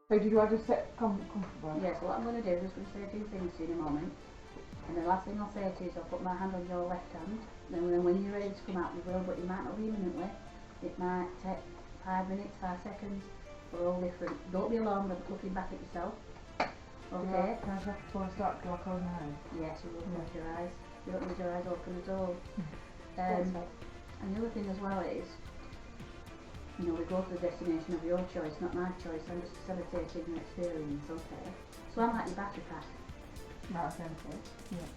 So did I just sit comfortable? Yeah, so what I'm going to do is just going to say a few things to you in a moment. And the last thing I'll say to you is I'll put my hand on your left hand. Then when you're ready to come out, you will, but it might not be imminently. It might take 5 minutes, 5 seconds. We're all different. Don't be alarmed of looking back at yourself. Okay? Can I just before I start, do I close my eyes? Yes, you will close your eyes. You don't need your eyes open at all. And the other thing as well is, you know, we go to the destination of your choice, not my choice. I'm just facilitating your experience, okay? So I'm like your battery pack. Right, okay. Yeah.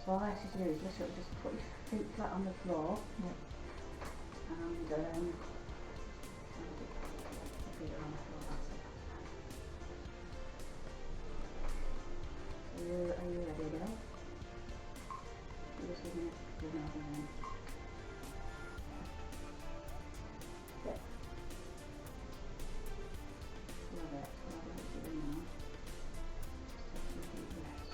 So all I ask you to do is literally just put your feet flat on the floor. Yeah. And your feet are on the floor, that's it. Are you ready, Adele? You just give me a good nod and then. Yeah. Love it. Love what you're doing now. Just take some deep breaths.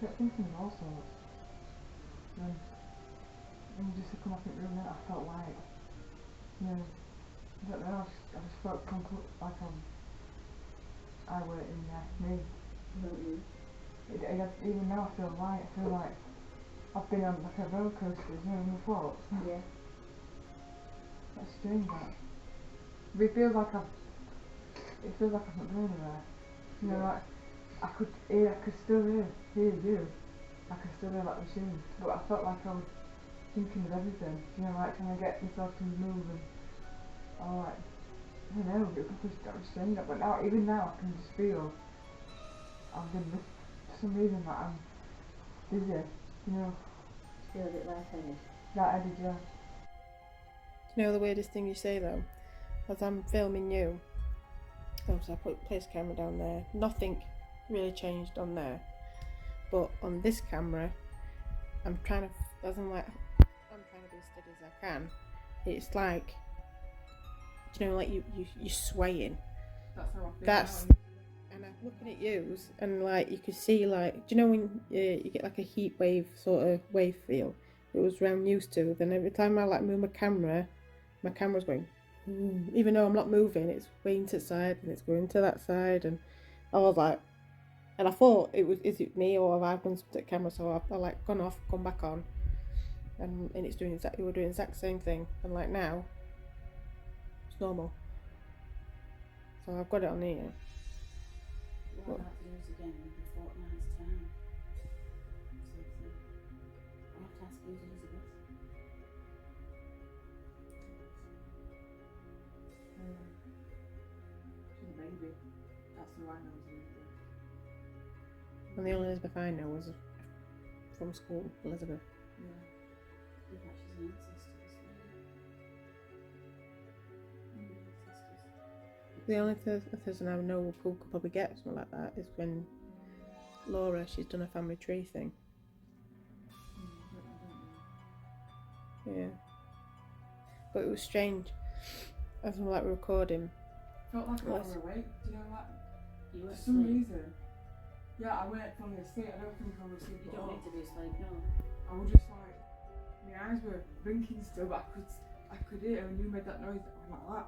kept thinking of all sorts. And then just to come off it room, then I felt like, you know, I don't know, I just felt like I weren't in there, me. Even now I feel light, I feel like I've been on like a roller coaster, you know, in the thoughts. Yeah. That's strange, that. But it feels like I'm not going anywhere. You know, like, I could still hear you. I could still hear like machines. But I felt like I was thinking of everything. You know, like trying to get myself to move and all like, I don't know, that was strange. But now, even now, I can just feel I've been this, for some reason, that I'm dizzy. You know. Feel a bit lightheaded. Lightheaded, yeah. You know the weirdest thing you say though? As I'm filming you, obviously I placed the camera down there. Nothing really changed on there. But on this camera, I'm trying to be as steady as I can. It's like, you know, like you're swaying. That's how I feel. And I'm looking at you, and like you could see, like, do you know when you get like a heat wave sort of wave feel? It was round used to. Then every time I like move my camera's going, even though I'm not moving, it's going to the side and it's going to that side, and I was like, and I thought is it me or have I done something to the camera? So I like gone off, come back on, and it's doing exactly the exact same thing, and like now, it's normal. So I've got it on here. What I'll have to do is again in a fortnight's time. So I'll have to ask you, Elizabeth. She's a baby. That's who I know as Elizabeth. And the only Elizabeth I know was from school, Elizabeth. Yeah. I feel like she's an ancestor as well. The only person I know who could probably get something like that is when Laura, she's done a family tree thing. Yeah. But it was strange. As we were recording. Felt like I was awake. Do you know what? You were For some asleep. reason. Yeah, I weren't falling asleep. I don't think I was asleep You at don't all. need to be asleep, no. I was just like, my eyes were blinking still, but I could hear it when you made that noise. I'm like that.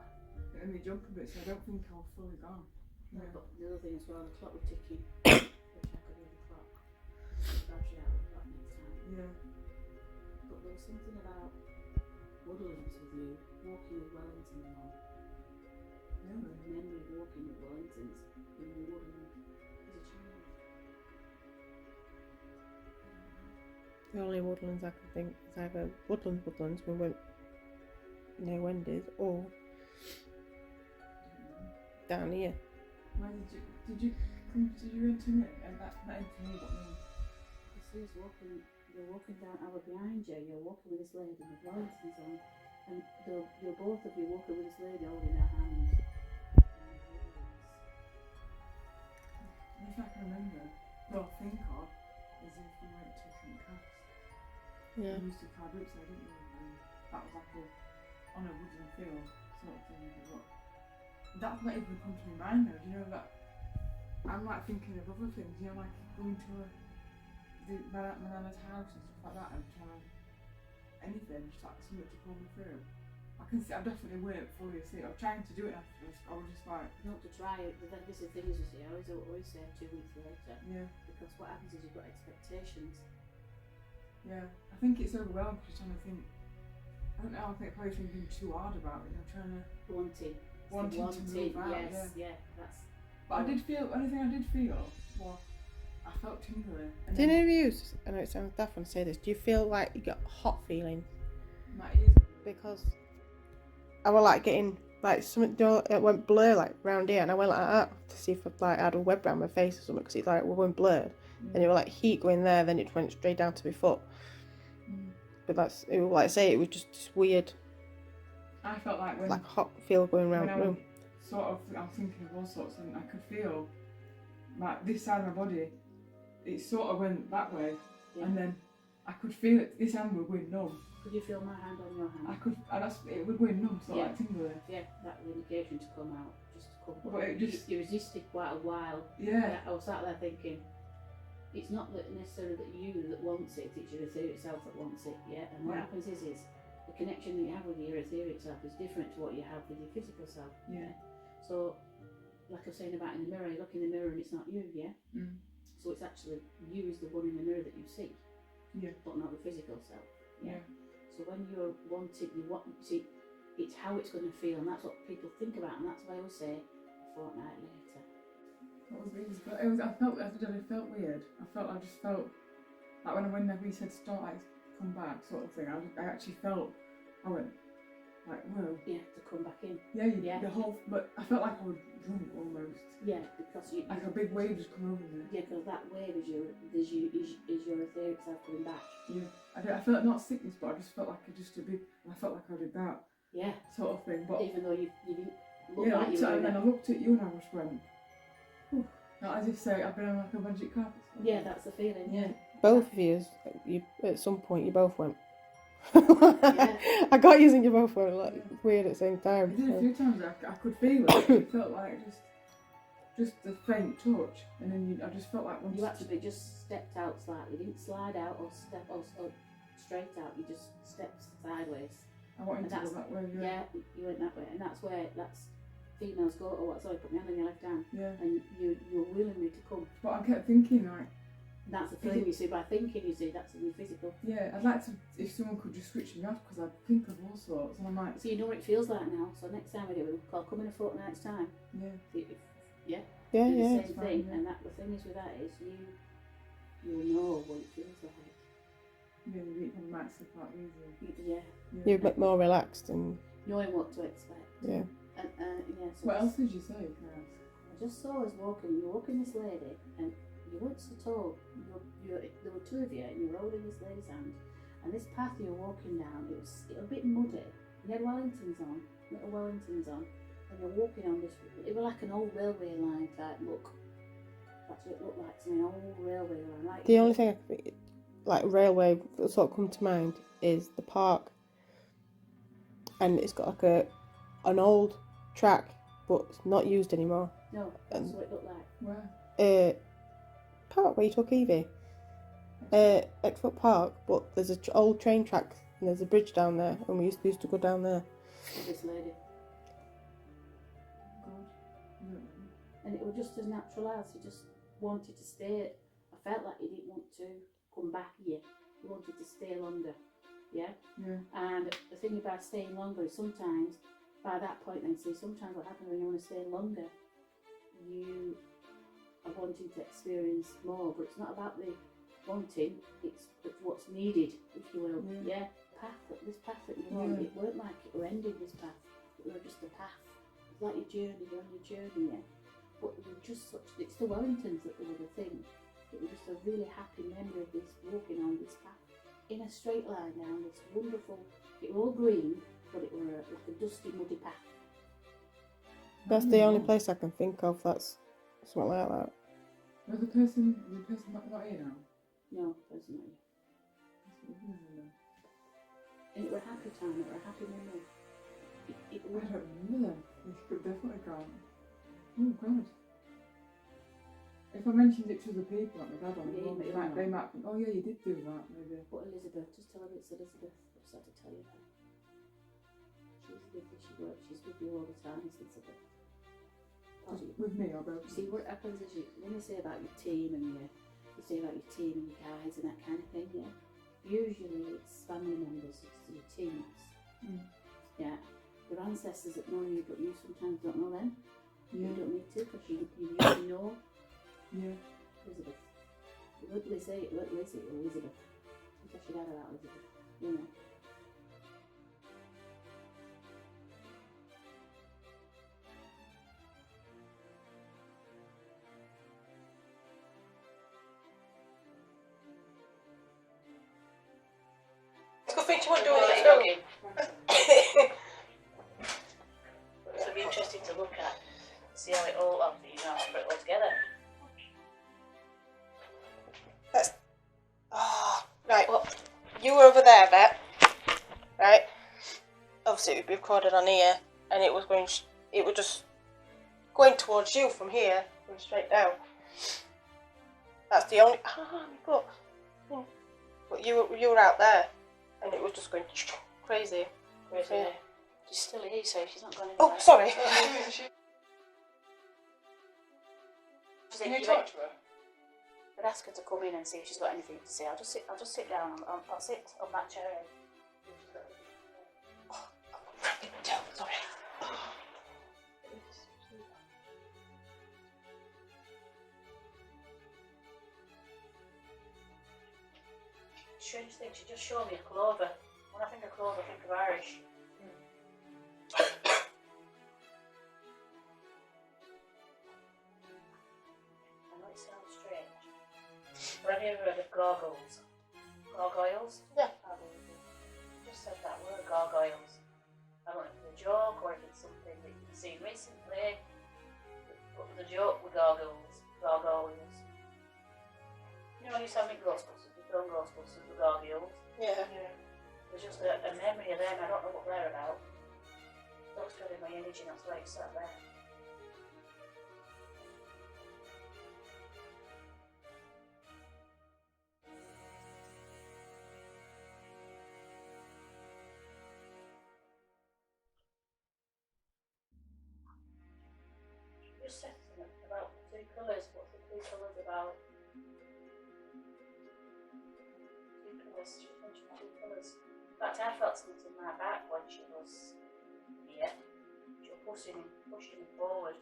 It made me jump a bit, so I don't think I was fully gone. Yeah. But the other thing as well, the clock was ticking. Which I could hear the clock. The battery out of the clock next time. Yeah. But there was something about Woodlands with you, walking with Wellington and all. Really? Memory of walking with Wellingtons in the woodland as a child. The only woodlands I can think is either woodlands we went near Wendy's, or down here. Where did you enter me? And that enter me, what me? You see us walking, you're walking down, I was behind you, you're walking with this lady with Wellingtons on, and you're both of you walking with this lady holding her hand. If I can remember, what I think of is if we went to St. Cass. Yeah. We used to card routes there, didn't we? And that was like on a wooden field sort of thing. But that's not even come to my mind though. Do you know that? I'm like thinking of other things. You know, like going to my nana's house and stuff like that, and trying anything, just like something to pull me through. I can see I definitely weren't fully asleep. I was trying to do it after this. I was just like, Not to try it, but then this is the thing is, you see, I always say 2 weeks later, yeah, because what happens is you've got expectations. yeah. I think it's overwhelmed because you're trying to think. I don't know. I think probably thinking too hard about it. I'm trying to Wanting to move out. yes, Yeah. that's. But I did feel. Only thing I did feel was I felt tingling. And Do any of you, I know it sounds daft when I say this, do you feel like you got hot feeling? my ears. Because I was like getting like something, you know, it went blur like round here, and I went like that to see if I had a web around my face or something, because it's like we went blurred, and it was like heat going there, then it went straight down to my foot. But it was like I say, it was just weird. I felt like when Like a hot feel going around when the room. I was thinking of all sorts, and I could feel like this side of my body. It sort of went that way, and then I could feel it. This hand was going numb. Could you feel my hand on your hand? I could. It was going numb, sort of like tingling. Yeah, that was the indication to come out, just to come. But it just. You resisted quite a while. Yeah. I was sat there thinking, it's not that necessarily that you that wants it, it's your etheric self that wants it, yeah? And what happens is the connection that you have with your etheric self is different to what you have with your physical self. Yeah. So, like I was saying about in the mirror, you look in the mirror and it's not you, yeah? Mm. So it's actually you is the one in the mirror that you see, but not the physical self, yeah? So when you're wanting, see, it's how it's going to feel, and that's what people think about, and that's why I always say a fortnight later. That was weird, but it was. I felt weird. I just felt like when we said start, like come back, sort of thing. I actually felt. I went like, whoa. Yeah, to come back in. Yeah. The whole, but I felt like I was drunk almost. Yeah, because you like a big wave just come over me. Yeah, because that wave is your etheric self coming back. Yeah, I felt not sickness, but I just felt like I felt like I did that. Yeah. Sort of thing, but even though you didn't look like you were. And then I looked at you and I just went, whew. Not as if say I've been on like a magic carpet. Yeah, that's the feeling. Yeah. Both of you at some point you both went. I got you and you both went like weird at the same time. I did a few times. I could feel it. It felt like just a faint touch, and then I just felt like once you actually just stepped out slightly. You didn't slide out or step or straight out. You just stepped sideways. I wanted to go that way. Yeah, you went that way, and that's females go. Oh, sorry, put my hand on your left hand. Yeah. And you're willing me to come. But I kept thinking like. That's the feeling you see by thinking. You see that's in your physical. Yeah, I'd like to if someone could just switch me off because I think of all sorts, and I'm like. So you know what it feels like now. So next time we do it, we'll come in a fortnight's time. Yeah. Do the same thing, and the thing is with that is you'll know what it feels like. Yeah, you might slip out easier. Yeah. You're a bit more relaxed and knowing what to expect. Yeah. And so what else did you say? Can I ask? I just saw us walking. You were walking this lady, and you weren't so tall. There were two of you, and you were holding this lady's hand. And this path you were walking down, it was a bit muddy. You had Wellingtons on, little Wellingtons on, and you're walking on this. It was like an old railway line type look. That's what it looked like to me, an old railway line. Like the only thing like railway that sort of come to mind is the park, and it's got like an old track, but it's not used anymore. No, that's what it looked like. Where? Park where you took Evie. Exfoot Park, but there's an old train track and there's a bridge down there, and we used to go down there. This lady. God. And it was just as natural as you just wanted to stay. I felt like you didn't want to come back here. You wanted to stay longer. Yeah? Yeah. And the thing about staying longer is sometimes, by that point then, see, sometimes what happens when you want to stay longer, you are wanting to experience more, but it's not about the wanting, it's what's needed, if you will. Yeah. This path that you want, it weren't like it were ending this path, it was just a path. It's like your journey, you're on your journey, yeah. But it was just it's the Wellingtons that were the thing. It was just a really happy memory of this walking on this path in a straight line down this wonderful, it was all green, but it was like a dusty, muddy path. That's the only place I can think of that's something like that. Was the person not here now? No, person not here. And it was a happy time, it was a happy memory. I don't remember them. It could definitely gone. Oh God. If I mentioned it to the people, like my dad on the phone, they might think, oh yeah, you did do that, maybe. But Elizabeth, just tell her it's Elizabeth. I just had to tell you that. She's with you, she works, she's with you all the time, it's Elizabeth. Just with me or both? See, what happens is when you say about your team and you say about your team and your guys and that kind of thing, yeah, usually it's family members, it's your teammates. Yeah. Your ancestors that know you, but you sometimes don't know them. Yeah. You don't need to, because you usually know. Yeah. Elizabeth. It wouldn't Lizzie, it wouldn't Lizzie or Elizabeth. I should add about Elizabeth. You know. It's a good thing she won't do all that filming. It'll be interesting to look at. See how it all put it all together. Right, well, you were over there, Yvette, right? Obviously, it would be recorded on here, and it was just going towards you from here, going straight down. That's the only. But you were out there, and it was just going crazy. Crazy. Yeah. She's still here, so she's not going anywhere. Oh, sorry. Can you talk to her? I'd ask her to come in and see if she's got anything to say. I'll just sit down. I'll sit on that chair. Sorry. Strange thing, she just showed me a clover. When I think of clover, I think of Irish. I know it sounds strange, but have you ever heard of gargoyles? Gargoyles? Yeah. Just said that word, gargoyles. I don't know if it's a joke or if it's something that you've seen recently. But there's a joke with gargoyles. Gargoyles. You know when you saw me Ghostbusters, the film Ghostbusters, the gargoyles? Yeah. There's just a memory of them. I don't know what they're about. Don't spend my energy, that's why it's sat there. You said something about two colours. What's the two colours about? Two colours. She mentioned two colours. In fact, I felt something in my back when she was here. She was pushing me forward.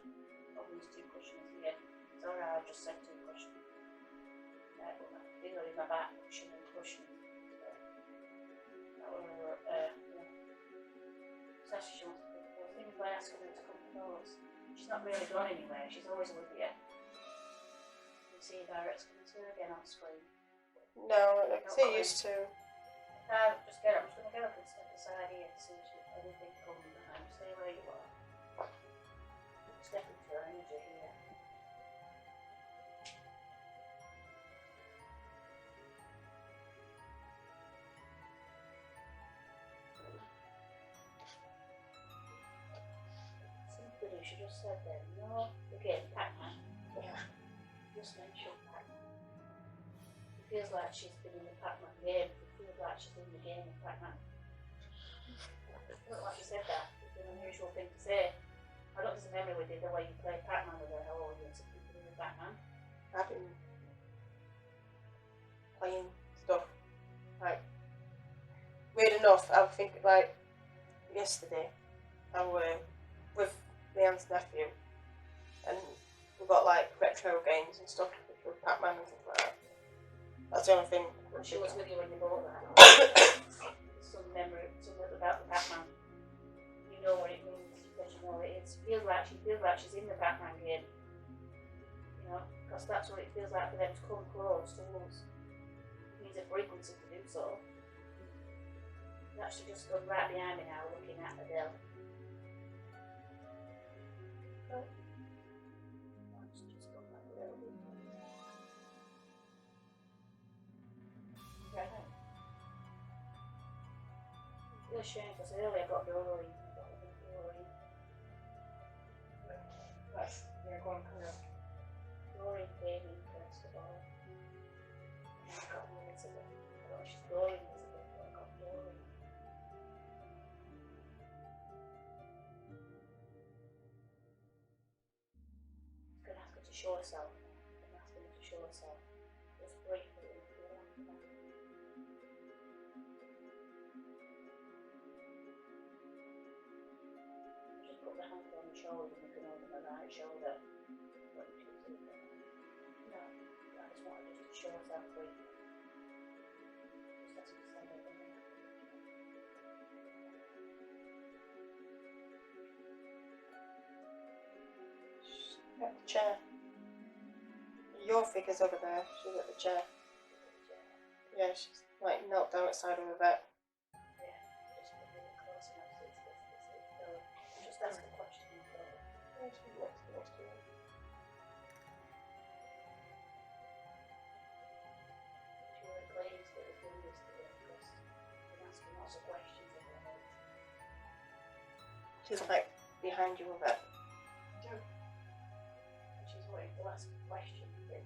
Of these two cushions here. Sorry, I just said two cushions. But I feel it in my back, pushing and pushing. That were, yeah. So she wants to come. I think if I ask her to come close. She's not really gone anywhere, she's always with you. You see Direct's coming to her again on screen. No, I see used to. I'm just going to get up and step aside here to see if anything coming behind. Stay where you are. Step into her energy here. Something she just said then, no, again, Pac-Man. Yeah. Just mentioned Pac-Man. It feels like she's been in the Pac-Man game. It feels like she's in the game of Pac-Man. It feels like she said that. It's an unusual thing to say. I don't just memory with you the way you play Pac-Man with her. How old you some people in Pac-Man? I've been playing stuff. Like, weird enough, I think like yesterday, I were with my aunt's nephew, and we got like retro games and stuff with Pac-Man and things like that. That's the only thing. She was with you when you bought that. Some memory, something about the Pac-Man. You know what it means, because you know what it is. She feels like she's in the Pac-Man game. You know, because that's what it feels like for them to come close to us. It needs a frequency to do so. She just stood right behind me now, looking at Adele. I feel ashamed because earlier I got Doreen. That's, yeah, go on, carry on. Doreen came in first of all. And I got Elizabeth. I thought she's Doreen Elizabeth, but I got Doreen. I was going to ask her to show herself. I'm asking her to show herself. Just briefly in the floor. Just put the hand on the shoulder and looking over my right shoulder. What did you do? No, I just wanted just to show herself briefly. Just ask her to send it in there. At the chair. Your figure's over there. She's at the chair. Yeah, she's like knelt down outside of Yvette. Yeah, just put it close enough so it's just ask a question. Yeah, she's next to her. She was glazed that was doing this today because I'm asking lots of questions of her. She's like behind you, Yvette. She's wanting to ask questions that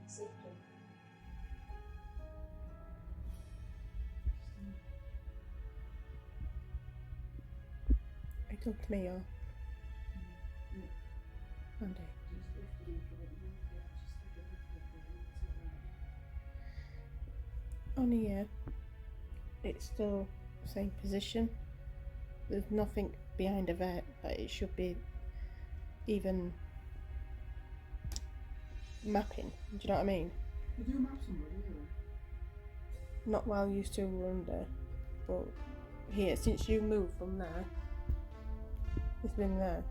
seeking talk to me or Mandy? On here, it's still the same position. There's nothing behind Yvette, but it should be even mapping. Do you know what I mean? You do map somebody, really? Not while you two were under, but here, since you moved from there, it's been there.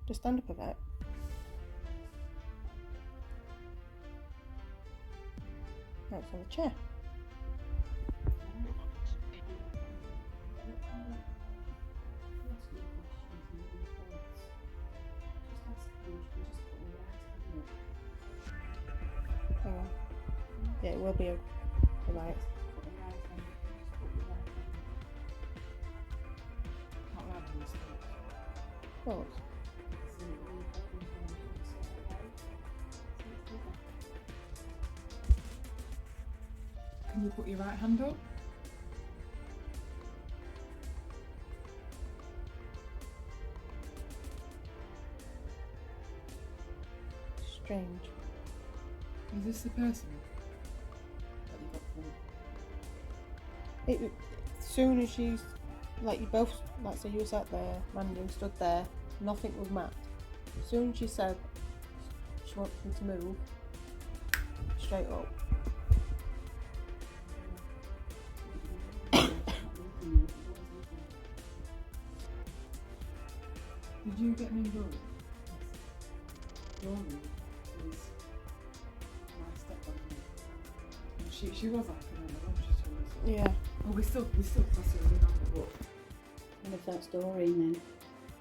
Just stand up a bit. That's on the chair. Oh, yeah, it will be a right. What? Can you put your right hand up? Strange. Is this the person that you got from? As soon as you, like you both, like so you sat there, Mandy stood there, nothing was mapped. As soon as she said she wants me to move, straight up. Did you get me involved? Rory is my stepmother. And she was like, I don't know, she told us. Yeah. Oh, we still class her as a but And if that's Doreen then.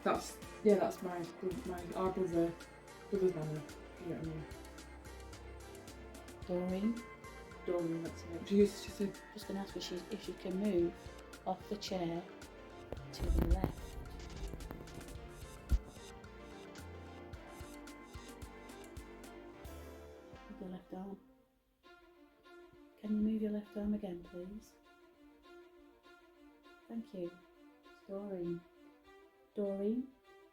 that's our brother's nana. You know what I mean? Doreen. Doreen, that's it. She said, Just going to ask her if she can move off the chair to the left. With your left arm. Can you move your left arm again, please? Thank you. Doreen. Doreen,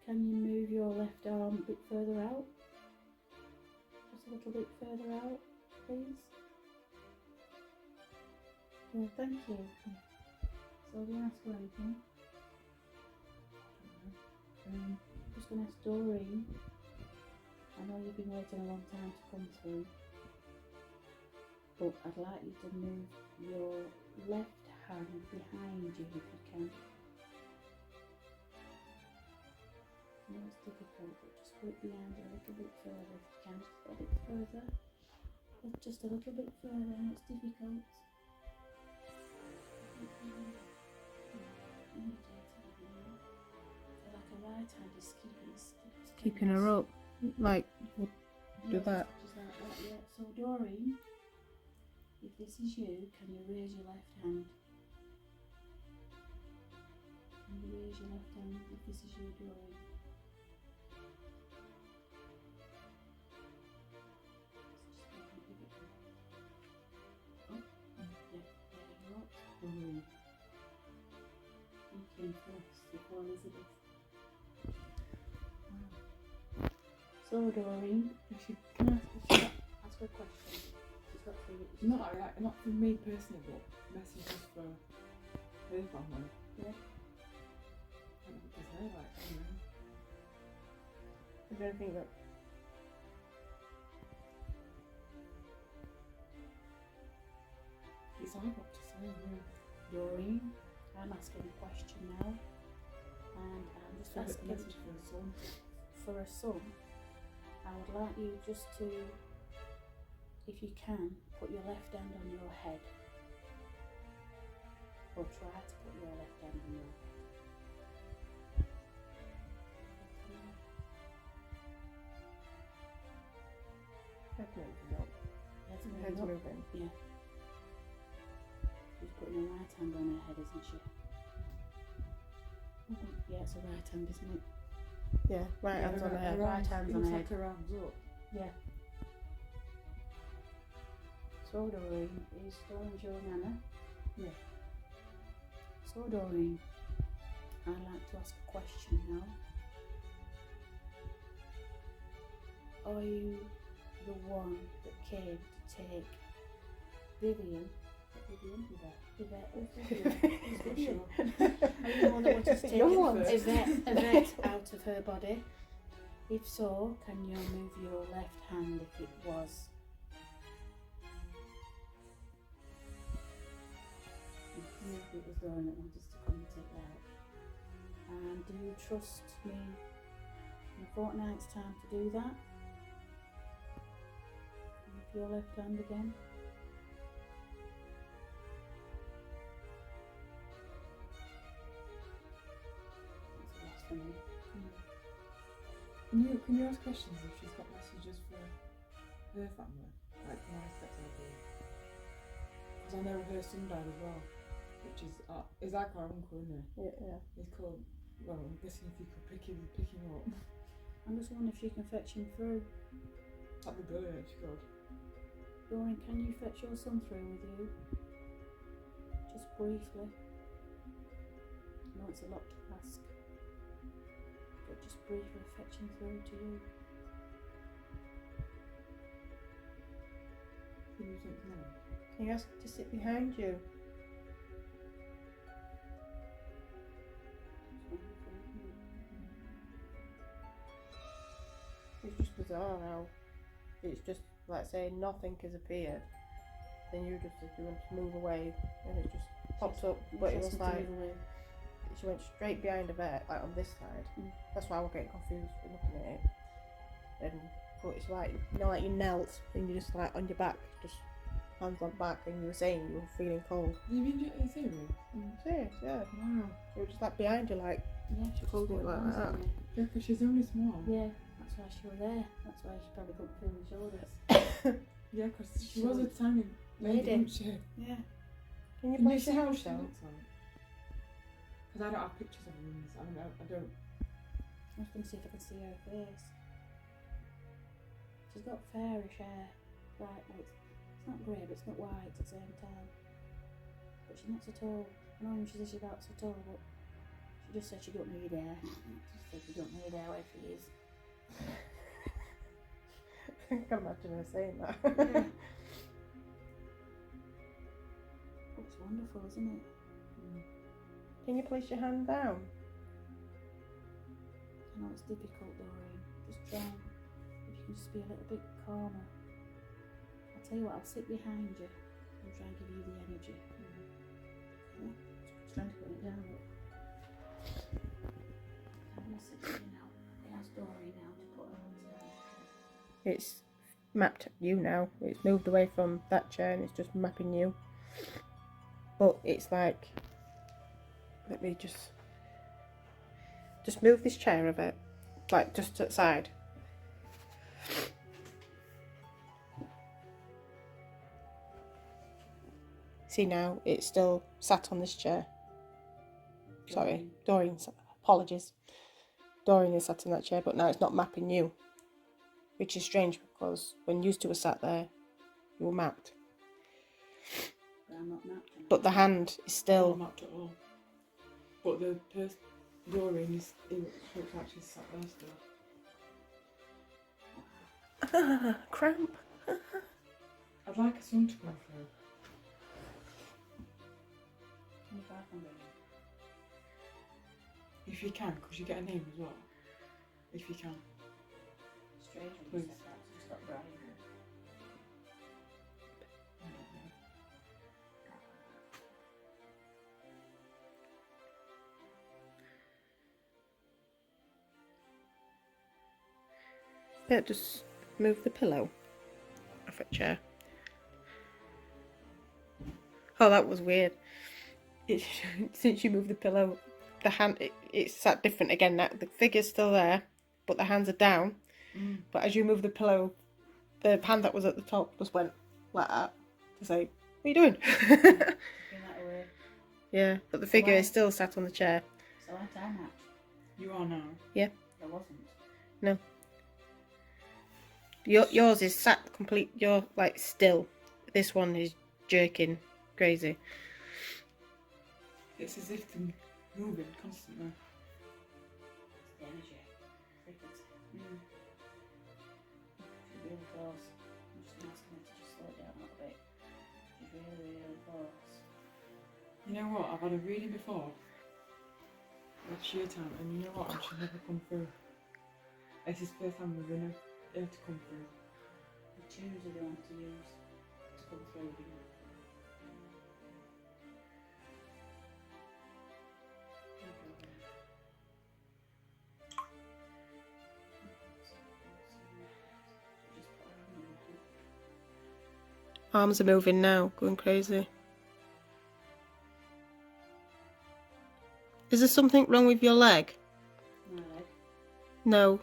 can you move your left arm a bit further out? Just a little bit further out, please. Yeah, thank you. So do you ask for anything? Just going to ask Doreen. I know you've been waiting a long time to come through, but I'd like you to move your left hand behind you if you can. I know it's difficult, but just put it behind you a little bit further if you can. Just a bit further. Just a little bit further, and it's difficult. Like a right hand is Keeping her up. Like, we'll do that. Just like that, yeah. So Doreen, if this is you, can you raise your left hand? Can you raise your left hand if this is you, Doreen? Oh, yeah, there you go. Doreen. You came first before Elizabeth. Wow. So Doreen, can I ask her a question. She's got three. not for me personally, but messages for her family. Yeah. I don't know what to say, like, you know. Is there anything that It's hard what to say, yeah. Doreen, I'm asking a question now, and I'm just asking Message for her son. for a son. I would like you just to, if you can, put your left hand on your head, or try to put your left hand on your head. definitely not? Head's Not- moving. Yeah. She's putting her right hand on her head, isn't she? Yeah, it's a right hand, isn't it? Yeah, right hands on the head. Right hands on her head. Like her arms up. Yeah. So Doreen, is Doreen your nana? Yeah. So, Doreen, I'd like to ask a question now. Are you the one that came to take Yvette? Are you the one that wanted to take Yvette out of her body? If so, can you move your left hand if it was? If it was Lauren that wanted to come and take her out. And do you trust me in a fortnight's time to do that? Move your left hand again. That's a yes for me. Can you ask questions if she's got messages for her family? Like my stepdad? Because I know her son died as well, which is like our uncle, isn't it? Yeah. He's called, well, I'm guessing if you could pick him up. I'm just wondering if she can fetch him through. That'd be brilliant if she could. Lauren, can you fetch your son through with you? Just briefly. I know it's a lot to ask. But just briefly fetch him through to you. Can you think now? Can you ask her to sit behind you? It's just bizarre how it's just like saying nothing has appeared. Then you just, if you want to move away, and it just popped up. But it was like she went straight behind Yvette, like on this side. That's why I was getting confused when looking at it. But it's like, you know, like you knelt and you just like on your back, just hands on back, and you were saying you were feeling cold. You mean you're serious? Serious, yeah. Wow. It was just like behind you, like yeah, she holding it like that. Yeah, because she's only small. Yeah, that's why she was there. That's why she probably couldn't feel the shoulders. Yeah, because she was a tiny lady, wasn't she? Yeah. Can you Can you place see your how hands she down? looks like? Because I don't have pictures of her. I mean, I don't. I'm just going to see if I can see her face. She's got fairish hair. Right, well, it's not grey, but it's not white at the same time. But she's not so tall. I know she says she's about so tall, but she just said she don't need hair. She said she don't need hair where she is. I can imagine her saying that. Yeah. Looks wonderful, isn't it? Can you place your hand down? I know it's difficult, Doreen. Just try and, if you can just be a little bit calmer. I'll tell you what, I'll sit behind you and try and give you the energy. Yeah? Just trying to put it down. I'm going to sit here now. I'll ask Doreen now to put her hands down. It's mapped you now. It's moved away from that chair and it's just mapping you. But it's like, let me just move this chair a bit, like just to the side. See now, it's still sat on this chair. Sorry, Doreen, apologies. Doreen is sat in that chair, but now it's not mapping you. Which is strange because when you two were sat there, you were mapped. But I'm not mapped. But the hand is still... Not mapped at all. But the person, Doreen, it looks like she's sat there still. Cramp. I'd like a son to come through. 2500. If you can, could you get a name as well? If you can. Strange when you Please. said that. It's got Brian. Yeah, just move the pillow off a chair. Oh, that was weird. Since you moved the pillow, the hand, it's sat different again now. The figure's still there, but the hands are down. But as you move the pillow, the hand that was at the top just went like that to say, what are you doing? Taking that away. Yeah, but the figure is still sat on the chair. So aren't I mapped? You are now. Yeah. I wasn't. No. Yours is sat complete, you're like still. This one is jerking crazy. It's as if they're moving constantly. It's the energy. Frequency. She's really close. I'm just going to ask her to just slow it down a little bit. She's really, really close. You know what? I've had a reading before. At sheer time, and you know what? And she's never come through. This is the first time we're going to come through. The tunes are the ones to use to come through, you know. Arms are moving now, going crazy. Is there something wrong with your leg? My leg. No.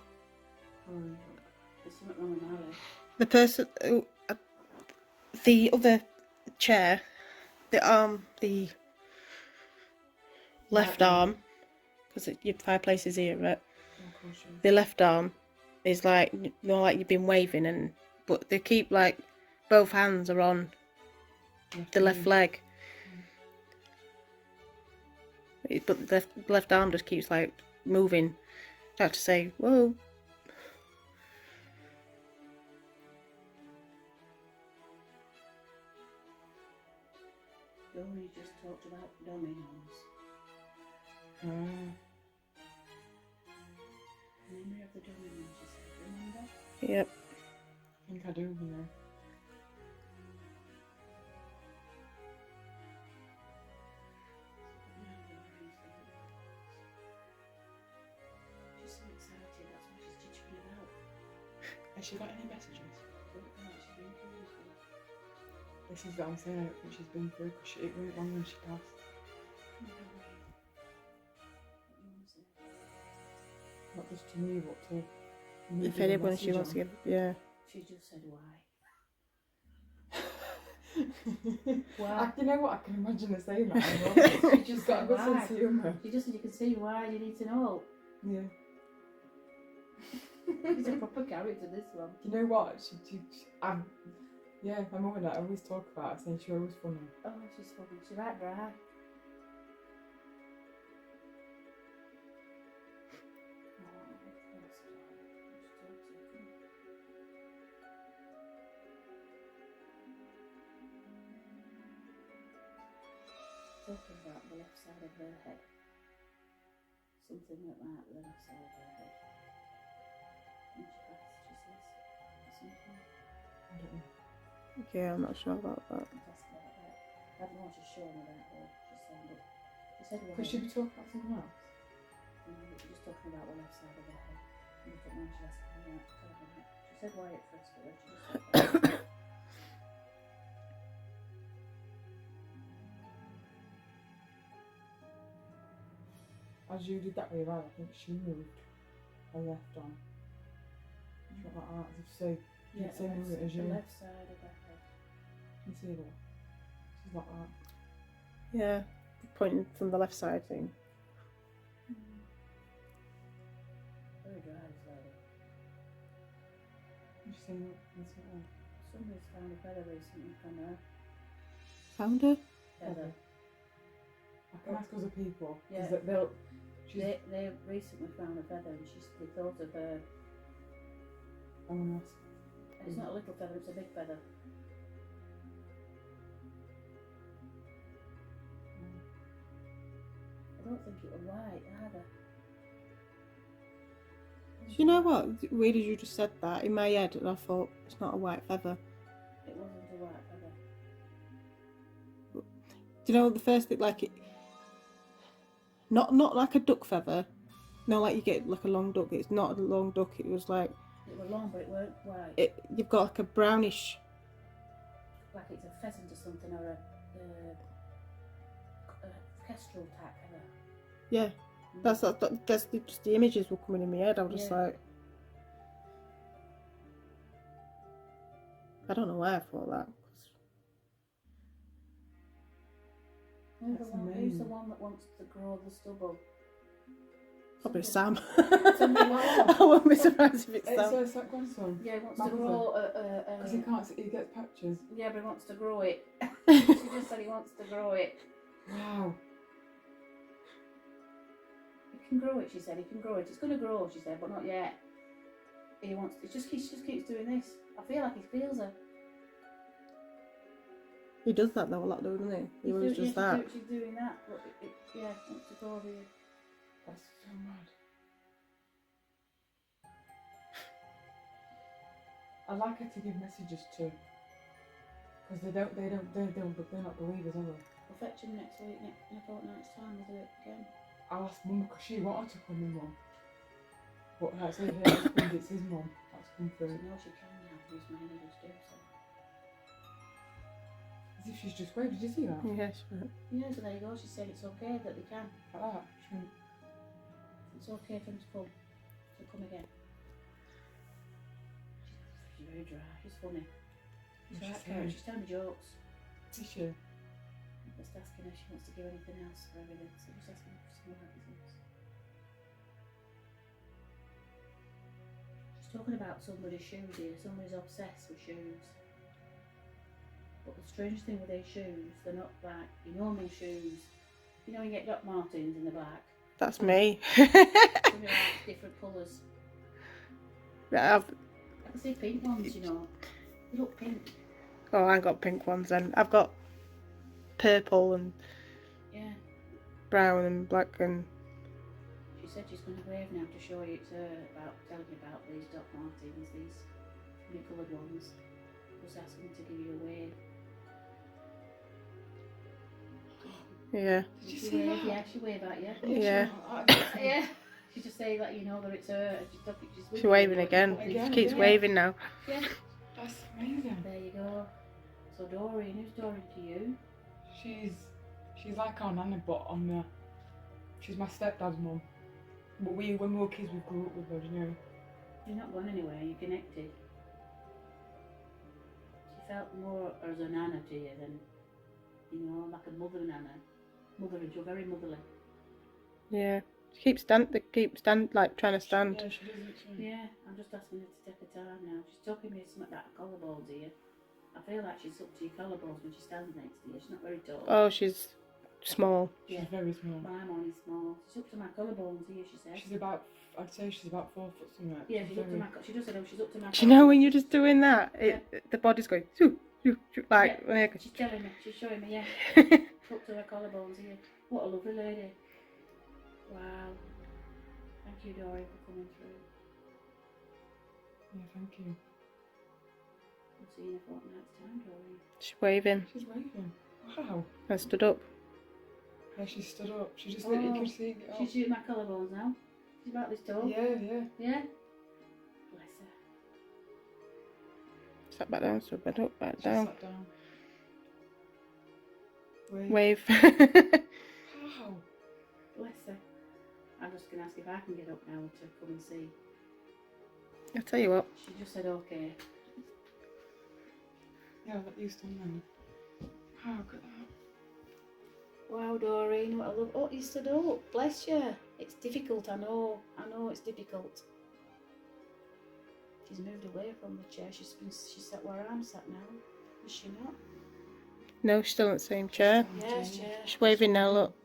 There's something wrong with my leg. The person, the other chair, the left arm, because your fireplace is here, right? The left arm is like, like you've been waving, but they keep like, both hands are on the left leg. But the left arm just keeps like moving. I have to say, whoa. Dory just talked about dominoes. Memory of the dominoes, you said, remember? Yep. I think I do, you know. She's so excited, that's what she's teaching me about. Has she got any messages? She's been curious. This is what I'm saying, I don't think she's been through, because it went wrong when she passed. Not just to me, but to me. If anyone she wants to give, yeah. She just said why. Why? You know what? I can imagine her saying that. As well. She just got a good sense of humour. She just said you can see why you need to know. Yeah. She's a proper character, this one. You know what? Yeah, my mum and I always talk about her, saying she's always funny. Oh, she's funny. She's right dry. Talking about the left side of her head. Something like that, the left side of her head. And she says, something. I don't know. Yeah, I'm not sure about that. I don't know what she's showing about her. She's saying, but she said Could she be talking about something else? She's just talking about the left side of her head. And I don't know, she's asking me that. She said why at first, but then she just said As you did that with your eye, I think she moved her left arm. She got like that, as if to say, you can say move it as you. the left side of her head. Can you see that? She's like that. Yeah, pointing from the left side thing. Very dry, slowly. She's saying that. That's it. Somebody's found a feather recently from her. Found her? Feather. I can ask other people. Yeah. They recently found a feather and they thought of her. I want to ask. It's not a little feather, it's a big feather. I don't think it was white either. Do you know what? Where did you just said that? In my head, and I thought it's not a white feather. It wasn't a white feather. Do you know the first thing, like it? Not like a duck feather. No, like you get like a long duck. It's not a long duck. It was like. It was long, but it weren't white. You've got like a brownish. Like it's a pheasant or something, or a kestrel type feather. Yeah, that's just the images were coming in my head. I was just like, I don't know why I thought that. Who's the one that wants to grow the stubble? Probably Sam. Somebody like I won't be surprised if it's Sam. It's that grandson. Yeah, he wants to grow because he can't see, he gets patches. Yeah, but he wants to grow it. She just said he wants to grow it. Wow. can grow it, she said. He can grow it. It's going to grow, she said, but not yet. He wants. He just keeps doing this. I feel like he feels her. He does that though a lot, doesn't he? He always does that. She's doing that, but yeah, wants to go over here. That's so mad. I'd like her to give messages to, because they're not believers, are they? We'll fetch him next week, in a fortnight's time, we'll do it again. I'll ask Mum because she wanted to come in, Mum. But her husband, it's his mum that's come through. She knows she can now, because Mandy was do so. As if she's just waved, did you see that? Yes. Right. Yeah, so there you go, she said it's okay that they can. Like that. It's okay for them to come. So come again. She's very dry, she's funny. She's telling me jokes. Is she? Just asking her if she wants to give anything else for everything. So just asking her for some more business. She's talking about somebody's shoes here. Somebody's obsessed with shoes. But the strange thing with these shoes, they're not like your normal shoes. You know, you get Doc Martens in the back. That's me. Some are like different colours. Yeah, I can see pink ones, you know. They look pink. oh, I ain't got pink ones then. I've got purple and Yeah. brown and black and... She said she's going to wave now to show you it's her about telling you about these Doc Martens, these new coloured ones. Just asking to give you a wave. Yeah. Did you She see wave, that? yeah, she wave at you. Yeah. Yeah. She just say that you know that it's her. She's waving again. She Again, keeps yeah. waving now. Yeah. That's amazing. There you go. So Doreen, who's Doreen to you? She's like our nana, but she's my stepdad's mum. But when we were kids, we grew up with her, you know. You're not going anywhere. You're connected. She felt more as a nana to you than, you know, like a mother nana. Motherage, you're very motherly. Yeah. She keeps like trying to stand. Yeah, she doesn't. Yeah, I'm just asking her to take her time now. She's talking me something about collarbones here. I feel like she's up to your collarbones when she stands next to you. She's not very tall. Oh, she's small. She's Yeah. very small. My mom is small. She's up to my collarbones here, she says. I'd say she's about 4 foot something. Yeah, she's up to my. She just said, "Oh, she's up to my." Do you know when you're just doing that, the body's going shoo, shoo, shoo, like. Yeah, she's telling me. She's showing me. Yeah, up to her collarbones here. What a lovely lady. Wow. Thank you, Dory, for coming through. Yeah, thank you. We'll see you in a fortnight's time, Dory. She's waving. She's waving. Wow. I stood up. Yeah, she stood up. She just Oh, you can see. She's shooting my collarbones now. She's about this tall. Yeah. Yeah? Bless her. Sat back down, stood back up, back She down. sat down. Wave. Wow. Bless her. I'm just going to ask if I can get up now to come and see. I'll tell you what. She just said okay. Yeah, I'll let you stand then. Wow, look at that. Wow, Doreen, what a love. Oh, you stood up. Bless you. It's difficult, I know. I know it's difficult. She's moved away from the chair. She's sat where I'm sat now. Is she not? No, she's still in the same chair. Yes, chair. She's waving now, look.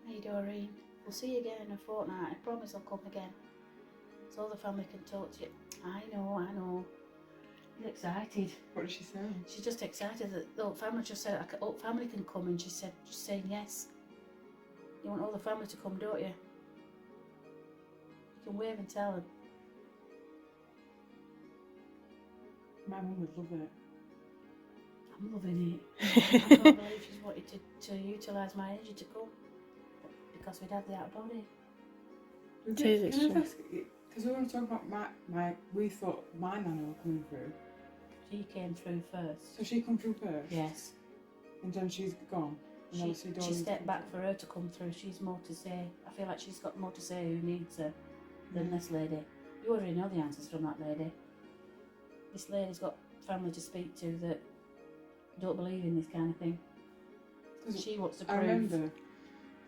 Hey, Doreen. We'll see you again in a fortnight. I promise I'll come again. So the family can talk to you. I know. You're excited. What did she say? She's just excited that the whole family just said, "Oh, family can come," and she said, just saying yes. You want all the family to come, don't you? You can wave and tell them. My mum would love it. I'm loving it. I can't believe she's wanted to utilise my energy to come. Because we'd had the out of body. It's Can I ask, because we were talking about we thought my nana were coming through. She came through first. So she come through first? Yes. And then she's gone? And obviously She Doreen's stepped come back through. for her to come through. She's more to say. I feel like she's got more to say who needs her than this lady. You already know the answers from that lady. This lady's got family to speak to that don't believe in this kind of thing. 'Cause She wants to prove. I remember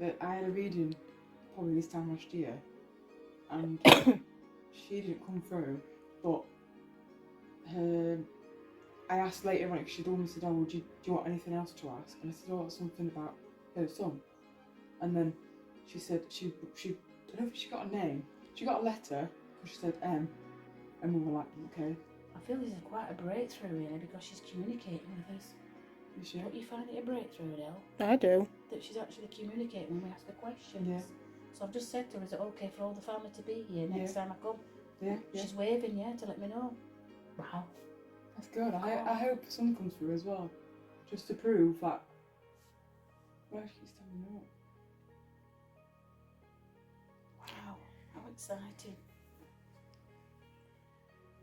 that I had a reading probably this time last year, and she didn't come through, but I asked later on, because she'd almost said, do you want anything else to ask? And I said, something about her son. And then she said she I don't know if she got a name. She got a letter because she said M, and we were like, okay. I feel this is quite a breakthrough really because she's communicating with us. Is she? Don't you find it a breakthrough, Adele? I do. That she's actually communicating when we ask her questions. Yeah. So I've just said to her, is it okay for all the family to be here next Yeah. time I come? Yeah. She's waving, yeah, to let me know. Wow. That's good. I hope some comes through as well, just to prove that. Well, she's telling me up. Wow. How exciting.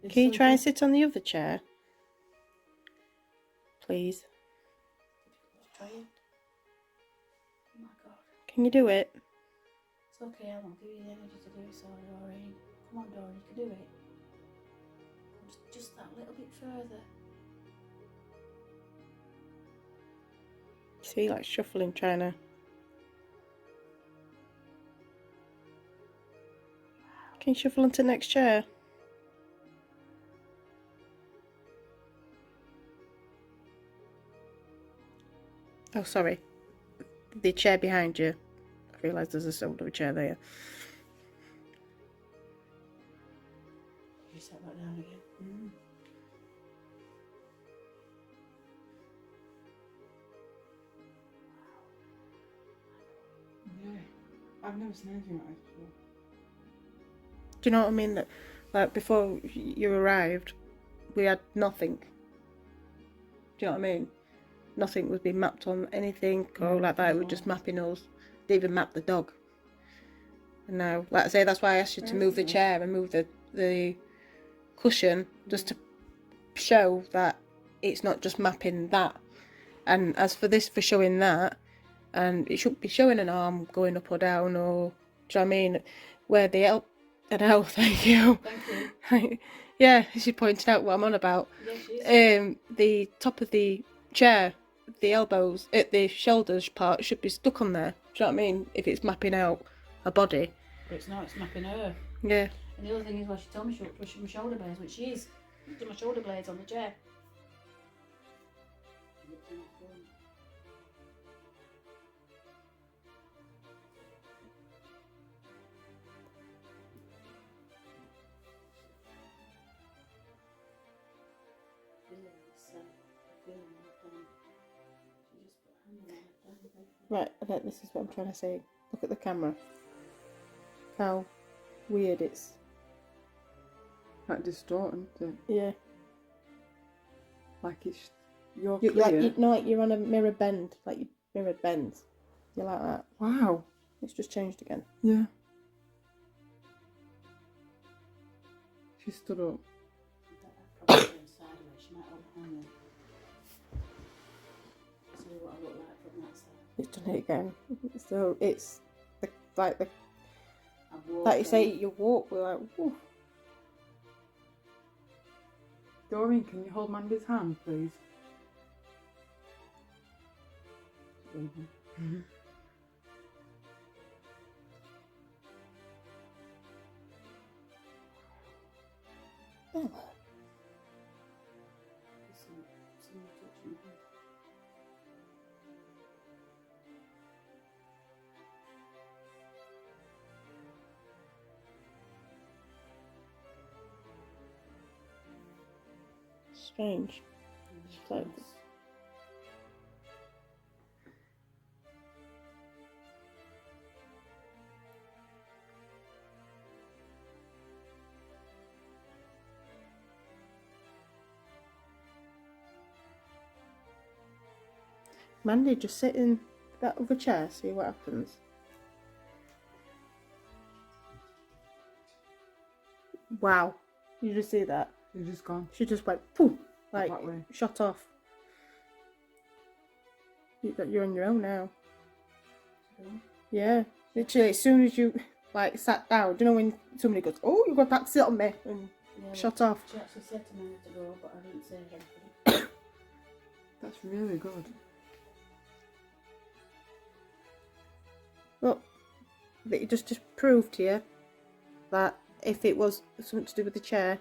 It's Can you so try and good. sit on the other chair? Please. Try it. Oh my God. Can you do it? It's okay, I won't give you the energy to do it, so Doreen. Come on, Doreen, you can do it. Just that little bit further. See, like shuffling, trying to. Can you shuffle onto the next chair? Oh, sorry. The chair behind you. I realise there's a sort of a chair there. You set that down again. Mm. Yeah, I've never seen anything like this before. Do you know what I mean? That, like, before you arrived, we had nothing. Do you know what I mean? Nothing was being mapped on anything or like that. It was just mapping us. They even mapped the dog. And now, like I say, that's why I asked you to move the chair and move the cushion, just to show that it's not just mapping that. And as for this, for showing that, and it shouldn't be showing an arm going up or down, or do you know what I mean? Where the Adele, thank you. Thank you. Yeah, she pointed out what I'm on about. Yeah, she is. The top of the chair, the elbows, the shoulders part should be stuck on there. Do you know what I mean? If it's mapping out a body. But it's not, it's mapping her. Yeah. And the other thing is, well, she told me she would push my shoulder blades, which she is. Do my shoulder blades on the chair. Right, okay, this is what I'm trying to say. Look at the camera. How weird it's. Like distorting, isn't it? Yeah. Like it's you're You, clear. like you're on a mirror bend, like your mirror bends. You like that? Wow. It's just changed again. Yeah. She stood up. She might overhang me. See what I look like from that side. It's done it again. So it's the I've walked like you say, in. you walk. We're like, whew. Doreen, can you hold Mandy's hand, please? Mm-hmm. Oh. Someone touching me. Strange. It's like, Mandy, just sit in that other chair, see what happens. Wow. You just see that? You're just gone. She just went poof, like That way. shot off. You're on your own now. Yeah, literally as soon as you like sat down, do you know when somebody goes, "Oh, you got back to sit on me," and Yeah, shot off. She actually said to me to go, but I didn't say anything. That's really good. Look, it just proved to you that if it was something to do with the chair,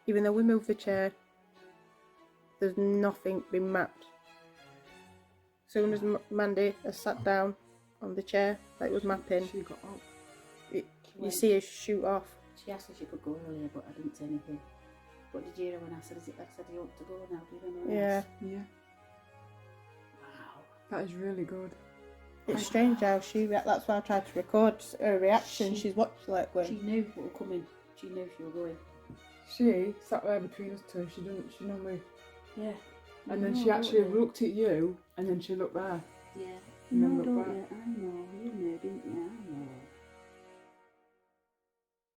even though we moved the chair, there's nothing been mapped. As soon as Mandy has sat down on the chair that was mapping. She got up. You see her shoot off. She asked if she could go earlier, but I didn't say anything. But did you hear her when I said, "Is it?" I said, "You want to go now?" Do you remember? When I Yeah. asked? Yeah. Wow. That is really good. It's strange how that's why I tried to record her reaction. She's watched like She going. knew what was coming. She knew she was going. She sat there between us two. She didn't. She normally. Yeah. And then No, she actually don't you? looked at you, and then she looked there. Yeah. And then No, looked don't back. you? I know. You knew, didn't you? I know.